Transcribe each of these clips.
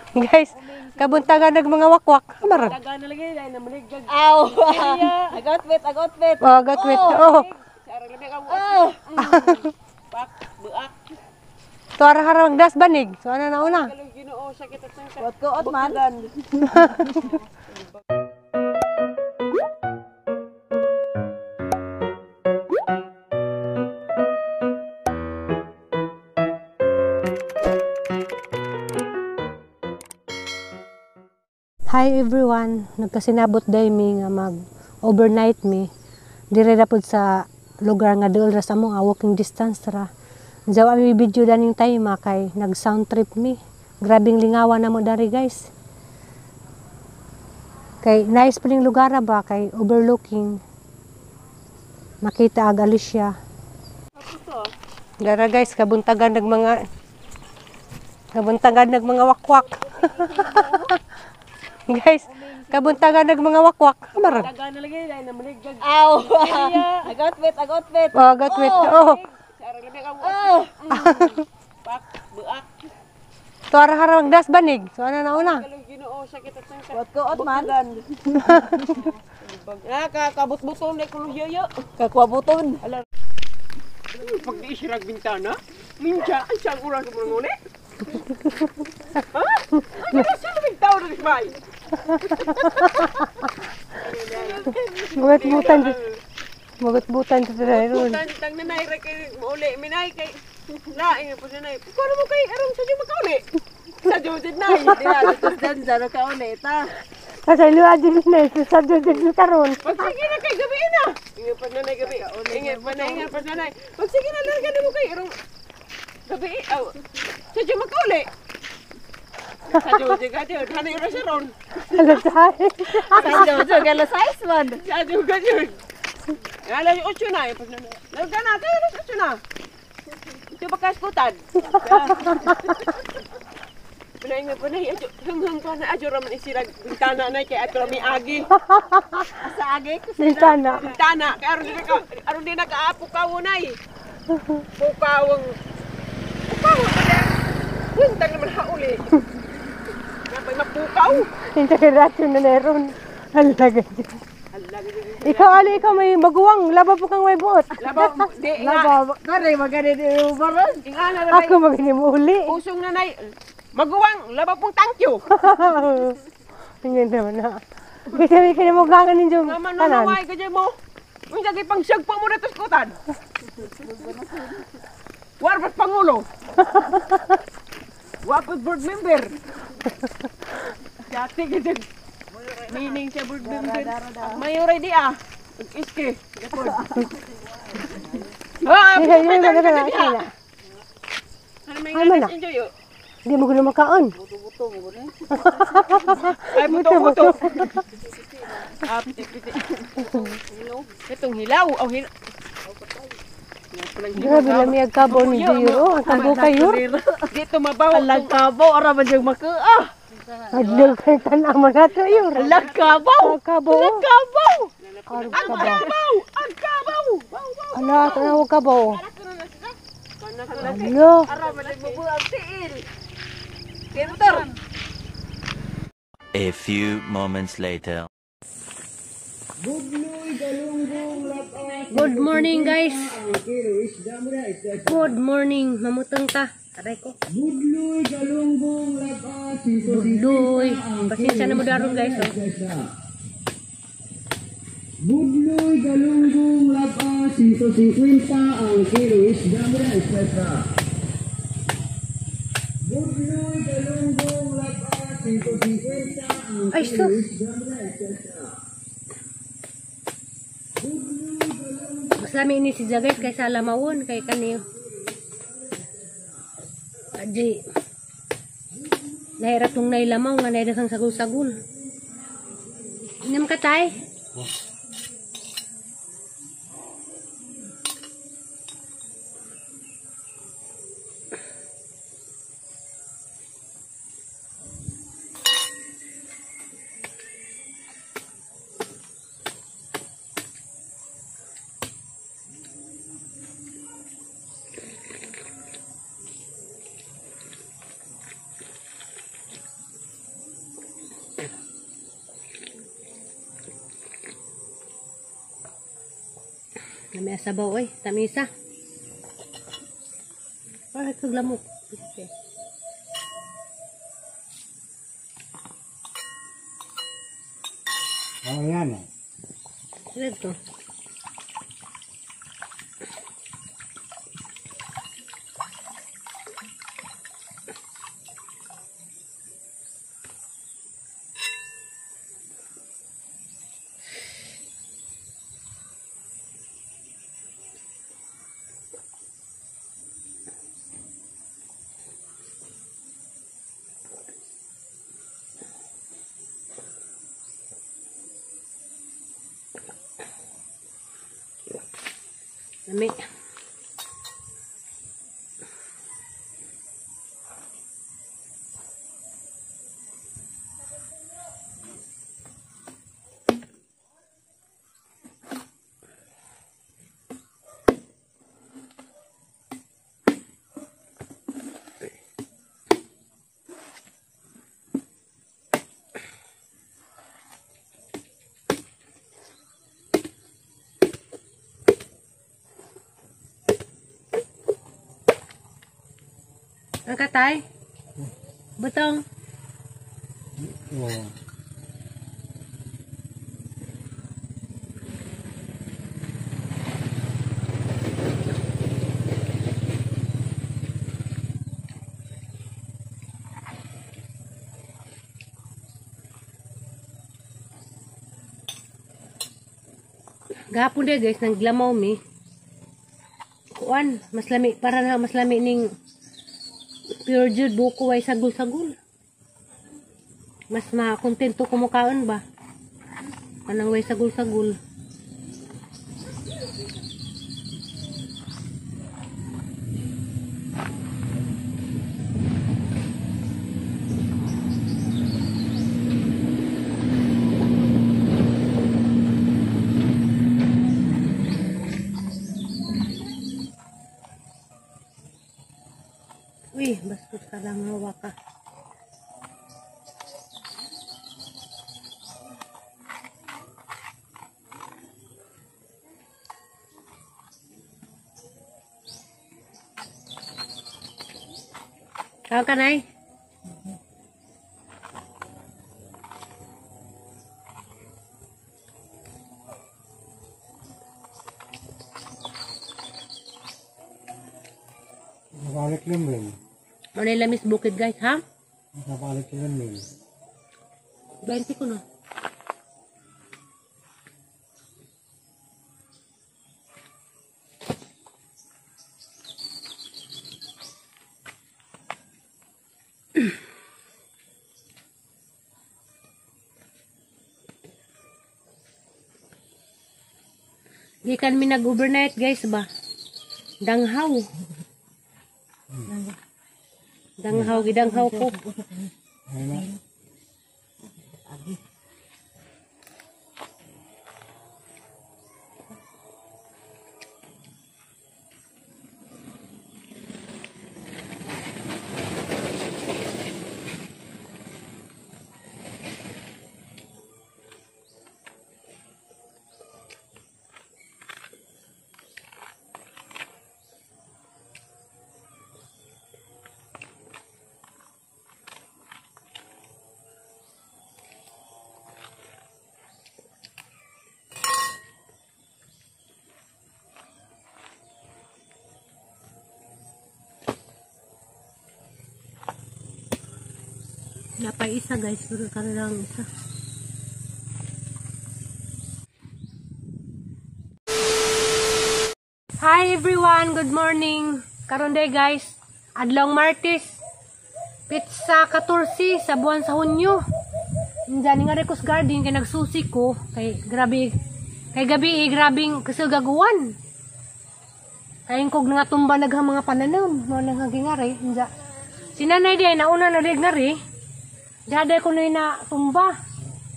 Guys, kabuntagan ng mga wakwak. Kamar. Taga na lagi dahil na maligag. Aw! Agotwit, agotwit. Oh, gatwit. Oh. Sarang labi ka mo. Pak, buak. Tuara harang das banig. So ano na una? Kalong Ginoo sakit at sangka. Wat ko ot man. Hi everyone. Nagkasinabot day mi nga mag overnight mi. Dire ra pud sa lugar nga duol ra sa among walking distance ra. Jawa mi video daning time kay nag sound trip mi. Grabing lingawan na mo dari guys. Kay nice pa ning lugar ba kay overlooking. Makita ag Alicia. Dara guys, kabuntagan ng mga wakwak. Guys, kabuntagan ng mga wakwak. Kamar. Taga na lagi dahil na maligag. Aw! Agotwit, agotwit. Oh, gatwit. Oh. Sarang labi ka mo. Pak, buak. Tuara harang das banig. So ano na una? Kalong Ginoo sakit at sangka. Wat ko ot man. Kabut-buton na kulong yoyo. Kakwabuton. Pag di isirag bintana, minja ang siyang urang sa mga nguni. Ha? Ano na siya naming tao na nismay? Mugat-butan. Mugat-butan sa ron. Butan, tang nanay, kay mauli, minay, kay laing po nanay. Kung mo kay arong sa dyan makauli? Sa dyan mo dyan nay. Tapos dyan, zaro ka ulit ha. Kasi luwa din na sa dyan karon. Pagsige na kay gabi na. Ingay pa nanay gabi. Ingay pa nanay. Pagsige na larga na mo kay arong gabi. Sa dyan makauli. Sa dyan mo dyan ka dyan. Hanay ra siya ron. Alasay. Sa jojo, gala size man. Sa dyan ka dyan. Alas 8 na. Larga na. Kaya alas 8 na. Ito ba kaskutan? Panay, hang ka na adyo raman isirag bintana na kay ato mi agi. Sa agi ko Bintana. Bintana kay aron di nag-aapo ka unay. Pukawang. Buntang naman hauli. Napay mapukaw. Integrasyon na meron. Halaga. Ikaw ali, ikaw may baguwang. Laba po kang may buot. Labaw, di nga. Laba, kare magani di ubaron. Ingana na Ako magini mo uli. usong nanay. Maguwang, labaw pong thank you. Tingnan naman na. Kasi may kinamugangan ninyo. Naman Tanan. nanaway ka dyan mo. Yung sagay pang siyagpa mo na tuskutan. Warpat Pangulo. Wapat board member. Dati ka dyan. Meaning siya board member. Mayoray di ah. Pag-iske. Gapon. Ah, Sige, pagkakas sige, ka sige, di sige ah. na. Ano may Ano nganas na? enjoy yun? Hindi mo gulo makaon. Ay, buto-buto. Ah, piti-piti. Itong hilaw. Oh, hilaw. Grabe lang may agkabaw ni Jiro. Ang kabo kayo. Dito mabaw. Alagkabaw, ara man yung makaa. Adlil kayo tanang mga to yun. Alagkabaw. Agkabaw. Alagkabaw. Agkabaw! Agkabaw! Ala, tanawag kabaw. Ano? Ala. Ara man yung mabuang tiil. Kintor. A few moments later. Good morning guys. Good morning. Mamutang ta. Aray ko. Budloy, galunggong, lapas, Budloy. Pasensya na mo daron guys. Oh. Budloy, galunggong, lapas, 150 ang kilo isda mo na isda. Budloy, galunggong, lapas, 150 ang Ay, kilo sus. isda mo na isda. Basta may ini si guys kay sa lamawon kay kaniyo. Adi. Nahirap tong nailamaw nga naidasang sagul-sagul. Inam ka tay? Kami asabaw oy, tamisa. Para kaglamok. Okay. Oh, yan eh. Ano to? Lami. Ang katay? Butong. Oh. Gahapon dia guys, nang glamaw mi. Kuan, mas lami, para na mas lami ning pure jud buko way sagol-sagol. Mas makontento ko mukaon ba? Kanang way sagol-sagol. Uy, bastos ka lang hawa ka. Kau ka nay? Nakabalik lang din. Ano yung lamis bukid guys, ha? Nakabalik lang din. 20 ko na. Gikan mi nag-overnight guys ba? Danghaw. Danghaw, gidanghaw ko. Ayun na. Napay isa guys, pero karon lang isa. Hi everyone, good morning. Karon day guys, adlong Martes. Pizza 14 sa buwan sa Hunyo. Diyan nga Recos Garden kay nagsusi ko kay grabe kay gabi grabing kasi gaguan. Kay kog nga tumba naghang mga pananam, mo nang hagingari. Sinanay di nauna na ngari. Dada ko na tumba.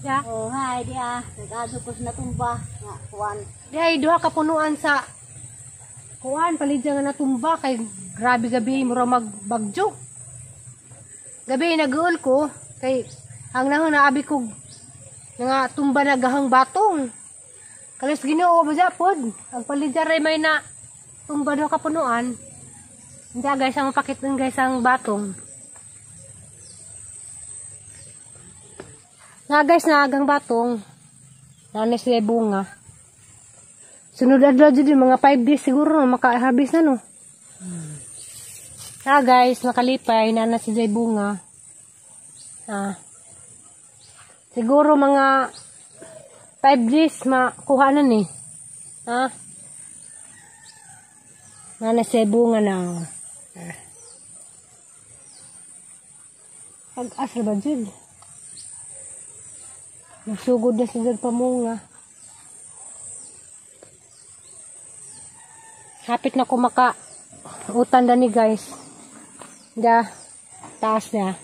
Ya. Oh, hi dia. Nagado ko na tumba. Nga, kuwan. Di duha ka punuan sa kuan palidya nga natumba kay grabe gabi mura magbagjo. Gabi nag-uol ko kay Ang nahon na abi ko nga tumba na gahang batong. Kalis Ginoo ba pod. Ang palidya ray may na tumba daw kapunuan. Hindi guys ang mapakit ng guys ang batong. Nga guys na agang batong. Nanes na bunga. Sunod adlaw jud mga 5 days siguro no, maka-harvest na no. Nga guys nakalipay na si jay bunga. Siguro mga 5 days makuha na ni. Nanes na bunga na. Pag-asa ba jud? Nagsugod na sila pamunga. Hapit na ko utan na ni guys. Taas na.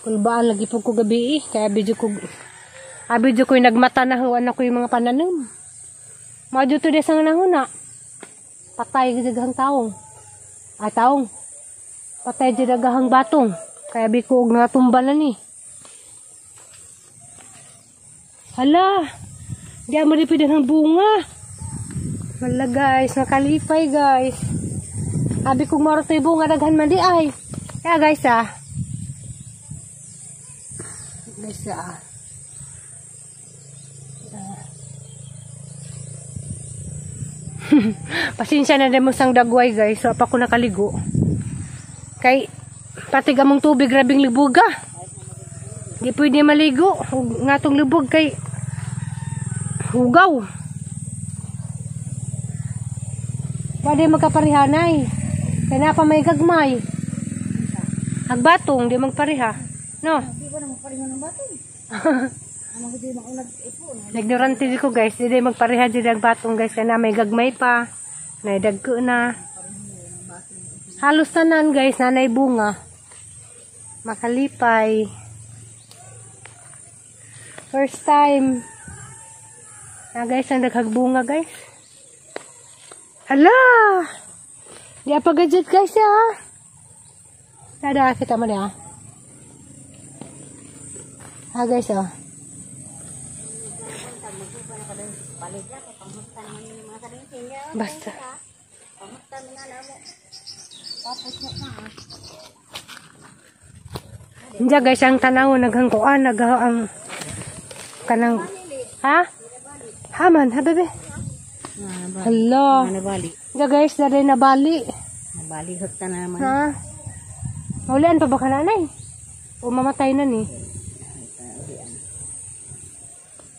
Kulbaan lagi po ko gabi kaya video ko nagmata na huwan ako yung mga pananim. Madyo to desang nahuna. Patay gidagahang taong. Taong. Patay gidagahang batong. Kaya biko og natumba na ni. Hala. Di mo dipid ng bunga. Wala guys, nakalipay guys. Abi kong marotoy bunga daghan man di ay. Kaya guys pasensya na din mo sang dagway guys. So pa ko nakaligo. Kay pati gamong tubig grabing libuga. Di pwede maligo. Nga tong libog kay hugaw. Pwede magkaparihanay. Kaya pa may gagmay. Agbatong, di magpariha. No? Di ba na magparihan ng batong? Ano ko di maunag ipon? Ignorante di ko guys. Di magpariha di agbatong guys. Kaya may gagmay pa. Naidagko na. Halos tanan guys. Nanay bunga. Makalipay. First time. Guys, ang naghagbunga guys. Hala! Di apa gadget guys Dada, kita mo na guys Basta. Diya guys, ang tanaw naghangkuan, ang kanang Haman, bebe. Hello. Nabali. Diya guys, dari nabali. Nabali hot na naman. Maulian pa ba ka nanay? O mamatay na ni?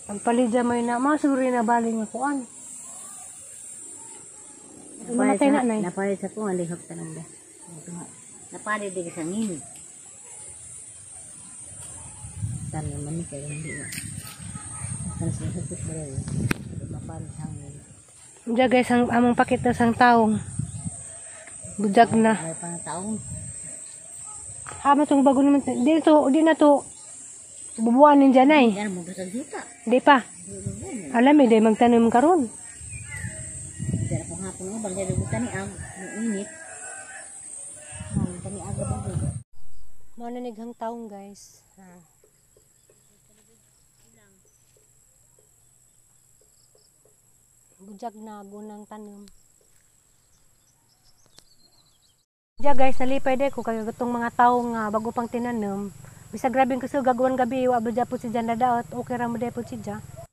Pagpalidya mo na, masuri na bali nga kuan. Mamatay na nay. Napali sa ko, alihok ta nang da. Napali di sa ngin. Tani man ni kay hindi. Diya guys, ang among pakita sang taong. Budag na. May pang taong. Tong bago naman. Di na to. Bubuanin dyan ay. Yan mo sa juta. Di pa. Alam di magtanim karon. Dara ko hapon mo bang dali tani ang init. Tani aga ba. Mo na nighang taong guys. Bujag na gunang tanim. Diya guys, nalipay de ko kaya gatong mga taong bago pang tinanim. Bisa grabing kusog gagawin gabi wa ba po si Jan dadaot. Okay ra mo de po si Jan.